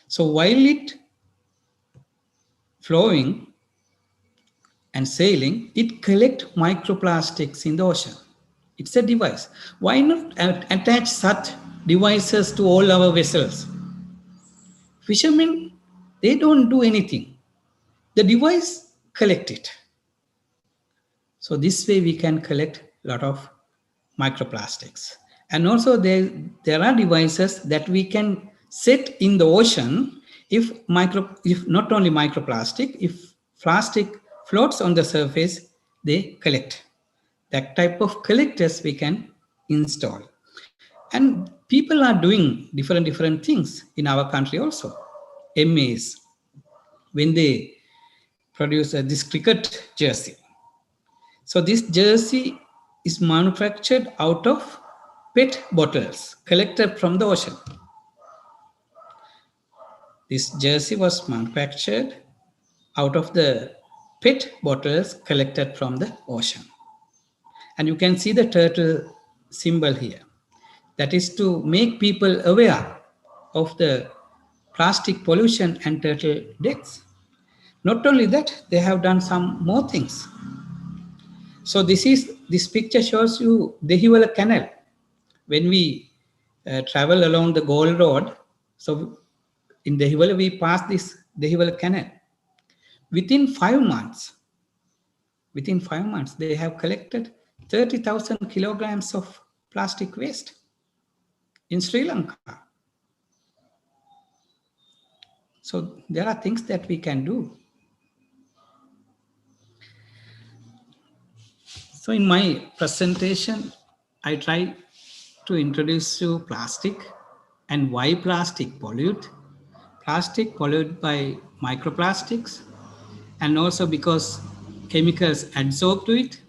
So while it flowing and sailing, it collects microplastics in the ocean. It's a device. Why not attach such devices to all our vessels? Fishermen, they don't do anything. The device collect it. So this way we can collect a lot of microplastics. And also there are devices that we can set in the ocean if not only microplastic, if plastic floats on the surface, they collect. That type of collectors we can install. And people are doing different things in our country also. MAs, when they produce this cricket jersey. So this jersey is manufactured out of PET bottles collected from the ocean. This jersey was manufactured out of the PET bottles collected from the ocean. And you can see the turtle symbol here. That is to make people aware of the plastic pollution and turtle deaths. Not only that, they have done some more things. So this picture shows you Dehiwala Canal. When we travel along the Gold Road, so in Dehiwala we pass this Dehiwala Canal. Within 5 months, they have collected 30,000 kilograms of plastic waste in Sri Lanka. So there are things that we can do. So in my presentation, I try to introduce you plastic and why plastic pollute. Plastic pollute by microplastics, and also because chemicals adsorb to it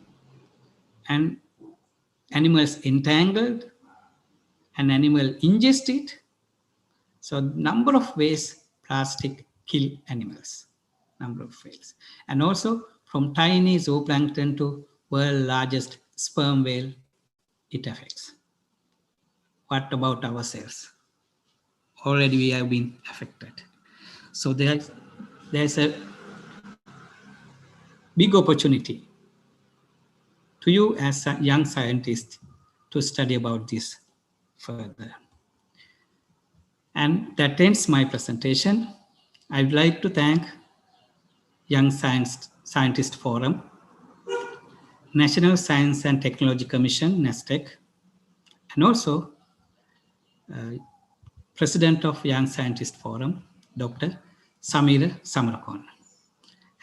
and animals entangled and animal ingest it. So number of ways plastic kill animals, number of ways. And also from tiny zooplankton to world largest sperm whale, it affects. What about ourselves? Already we have been affected. So there's a big opportunity to you as a young scientist to study about this further. And that ends my presentation. I would like to thank Young Scientist Forum, National Science and Technology Commission, NSTEC, and also President of Young Scientist Forum, Dr. Samira Samarakon.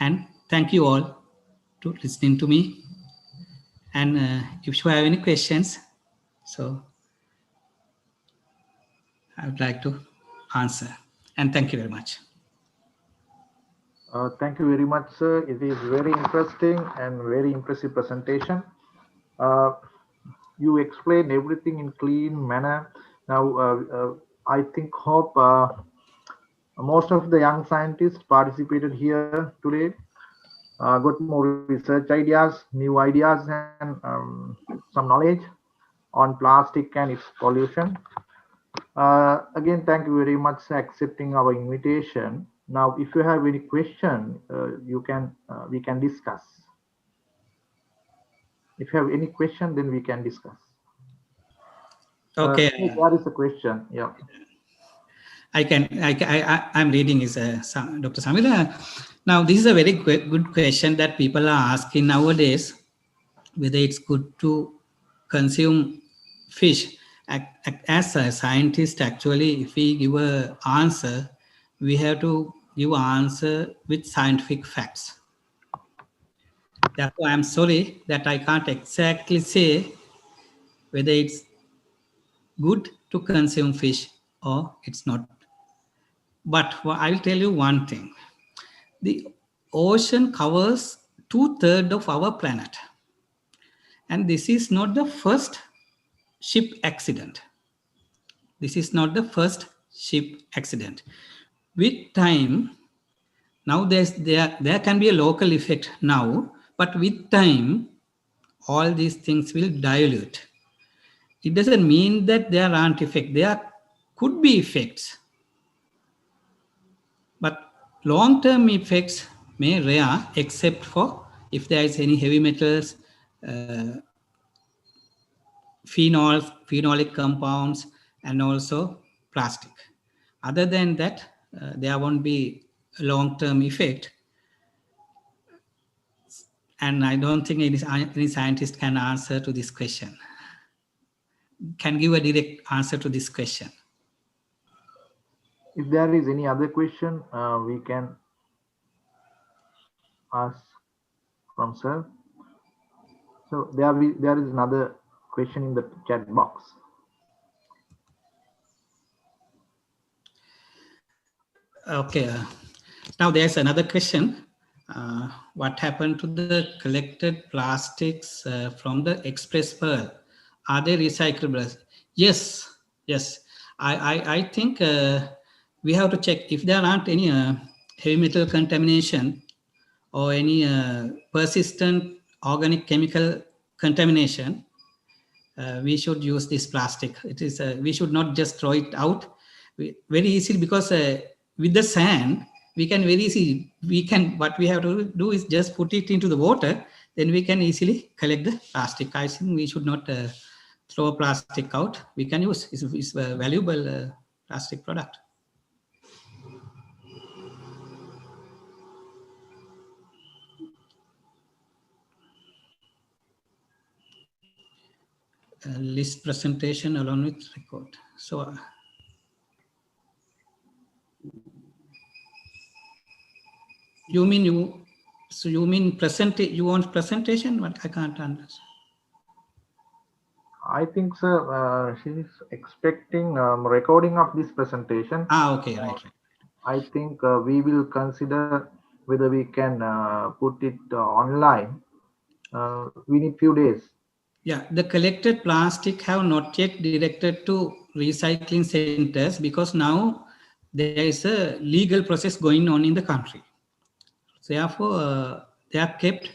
And thank you all to listening to me. And if you have any questions, so I would like to answer. And thank you very much. Thank you very much, sir. It is very interesting and very impressive presentation. You explained everything in clean manner. Now, I hope most of the young scientists participated here today got more research ideas, new ideas, and some knowledge on plastic and its pollution. Again, thank you very much for accepting our invitation. Now, if you have any question, we can discuss. If you have any question, then we can discuss. Okay. There is a question. Yeah. I'm reading is Dr. Samira. Now, this is a very good question that people are asking nowadays, whether it's good to consume fish. As a scientist, actually, if we give an answer, we have to give an answer with scientific facts. Therefore, I'm sorry that I can't exactly say whether it's good to consume fish or it's not. But I'll tell you one thing. The ocean covers 2/3 of our planet. And this is not the first ship accident. This is not the first ship accident. With time, now there can be a local effect now, but with time, all these things will dilute. It doesn't mean that there aren't effects. There could be effects. But long-term effects may rare, except for if there is any heavy metals, phenols, phenolic compounds, and also plastic. Other than that, there won't be a long-term effect. And I don't think any scientist can answer to this question, can give a direct answer to this question. If there is any other question, we can ask from sir. So there is another question in the chat box. Okay. Now there's another question. What happened to the collected plastics from the Express Pearl? Are they recyclable? Yes, yes. I think we have to check if there aren't any heavy metal contamination or any persistent organic chemical contamination. We should use this plastic. It is we should not just throw it out very easily, because with the sand we can very easily, we can, what we have to do is just put it into the water, then we can easily collect the plastic. I think we should not throw plastic out. We can use, it's a valuable plastic product. List presentation along with record. So you mean you mean present, you want presentation? What, I can't understand. I think, sir, she's expecting recording of this presentation. Okay, right. I think we will consider whether we can put it online. We need few days. Yeah, the collected plastic have not yet directed to recycling centers, because now there is a legal process going on in the country. Therefore, they are kept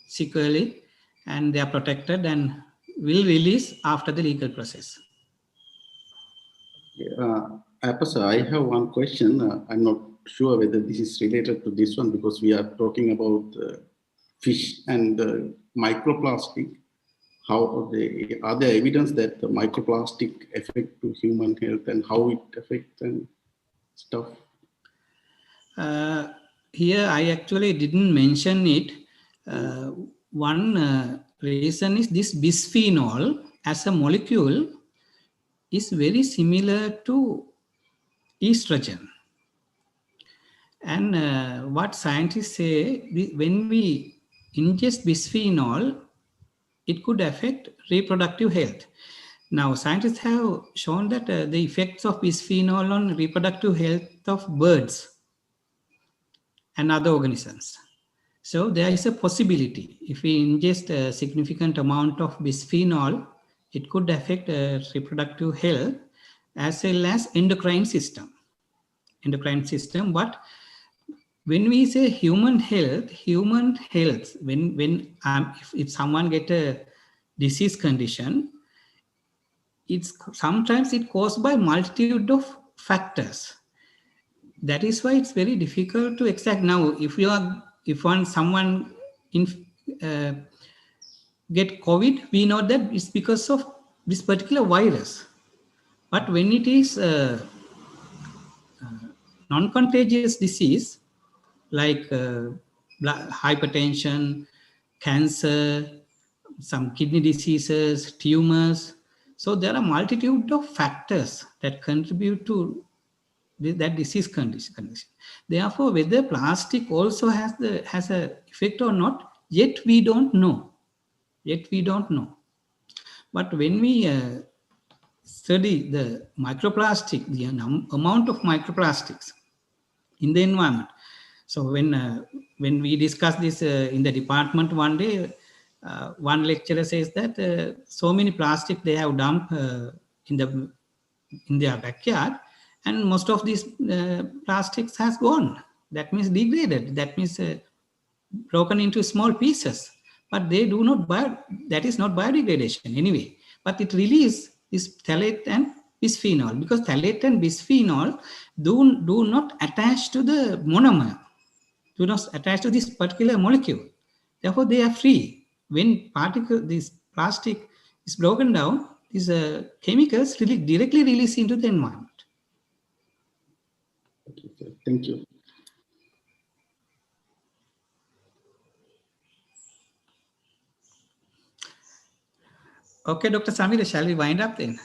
securely and they are protected and will release after the legal process. Apasa, I have one question. I'm not sure whether this is related to this one, because we are talking about fish and microplastic. How are there evidence that the microplastic affect to human health and how it affects and stuff? Here I actually didn't mention it. One reason is this bisphenol as a molecule is very similar to estrogen. And what scientists say, when we ingest bisphenol, it could affect reproductive health. Now, scientists have shown that the effects of bisphenol on reproductive health of birds and other organisms. So there is a possibility, if we ingest a significant amount of bisphenol, it could affect reproductive health as well as endocrine system. But when we say human health, when if someone get a disease condition, sometimes it caused by multitude of factors. That is why it's very difficult to exact. Now, if someone get COVID, we know that it's because of this particular virus. But when it is non-contagious disease like hypertension, cancer, some kidney diseases, tumors, so there are multitude of factors that contribute to that disease condition. Therefore, whether plastic also has a effect or not, yet we don't know. But when we study the microplastic, the amount of microplastics in the environment. So when we discussed this in the department one day, one lecturer says that so many plastic they have dumped in their backyard, and most of these plastics has gone. That means degraded. That means broken into small pieces. But they do not that is not biodegradation anyway. But it releases this phthalate and bisphenol, because phthalate and bisphenol do not attach to the monomer, do not attach to this particular molecule. Therefore, they are free. When this plastic is broken down, these chemicals directly release into the environment. Okay, thank you. Okay, Dr. Samir, shall we wind up then?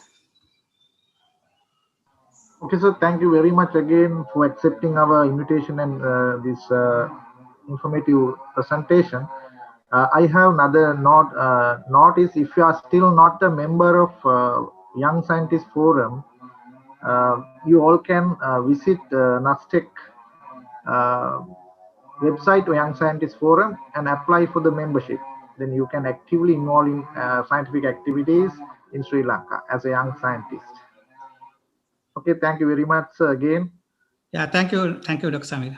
Okay, sir. Thank you very much again for accepting our invitation and this informative presentation. I have another note is, if you are still not a member of Young Scientist Forum, you all can visit NASTEC website or Young Scientist Forum and apply for the membership. Then you can actively involve in scientific activities in Sri Lanka as a young scientist. Okay, thank you very much again. Yeah, thank you, Dr. Samir.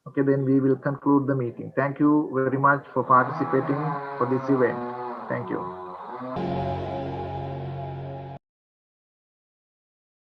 Okay, then we will conclude the meeting. Thank you very much for participating for this event. Thank you.